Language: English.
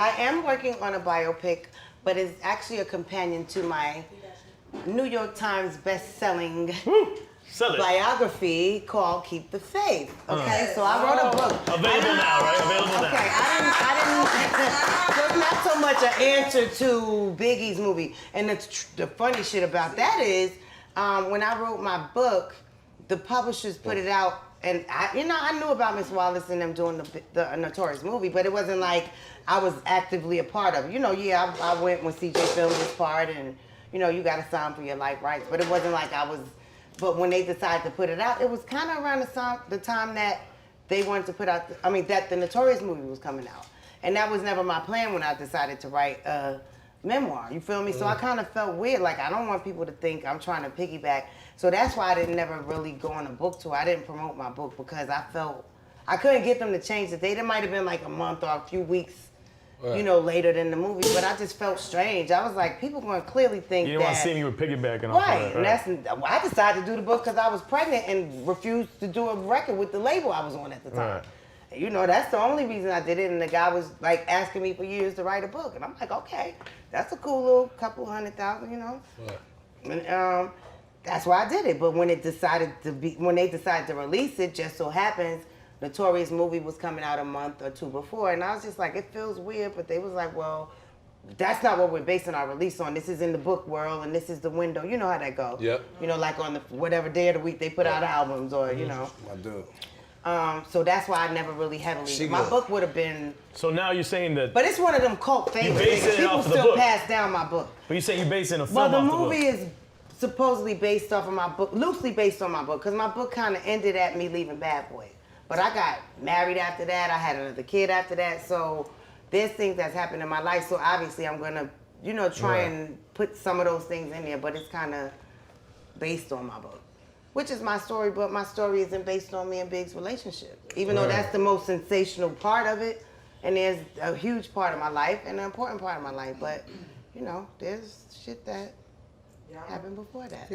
I am working on a biopic, but it's actually a companion to my New York Times bestselling biography called Keep the Faith. Okay, so I wrote a book. Available now, right? Available now. Okay, I didn't. So it's not so much an answer to Biggie's movie. And the funny shit about that is, when I wrote my book, the publishers put it out, and I knew about Miss Wallace and them doing the Notorious movie, but it wasn't like I was actively a part of it. I went when CJ filmed his part, and you got to sign for your life rights, but it wasn't like I was. But when they decided to put it out, it was kind of around the time that they wanted to put out, that the Notorious movie was coming out. And that was never my plan when I decided to write a memoir, you feel me? So I kind of felt weird, like I don't want people to think I'm trying to piggyback. So that's why I didn't never really go on a book tour. I didn't promote my book because I felt, I couldn't get them to change the date. It might have been like a month or a few weeks later than the movie, but I just felt strange. I was like, people going to clearly think you didn't want to see me with piggyback and all right. that. And I decided to do the book because I was pregnant and refused to do a record with the label I was on at the time. Right. That's the only reason I did it. And the guy was like asking me for years to write a book, and I'm like, okay, that's a cool little couple $100,000, Right. And that's why I did it. But when they decided to release it, just so happens Notorious movie was coming out a month or two before, and I was just like, it feels weird, but they was like, well, that's not what we're basing our release on. This is in the book world, and this is the window. You know how that goes. Yep. Like on the whatever day of the week they put out albums, or I do. So that's why I never really heavily. My book would have been. So now you're saying that. But it's one of them cult favorites. People still pass down my book. But you say you're basing a film off the book. Well, the movie is supposedly based off of my book, loosely based on my book, because my book kind of ended at me leaving Bad Boy. But I got married after that. I had another kid after that. So there's things that's happened in my life. So obviously I'm gonna, try and put some of those things in there. But it's kind of based on my book, which is my story. But my story isn't based on me and Big's relationship, even though that's the most sensational part of it. And there's a huge part of my life and an important part of my life. But there's shit that happened before that.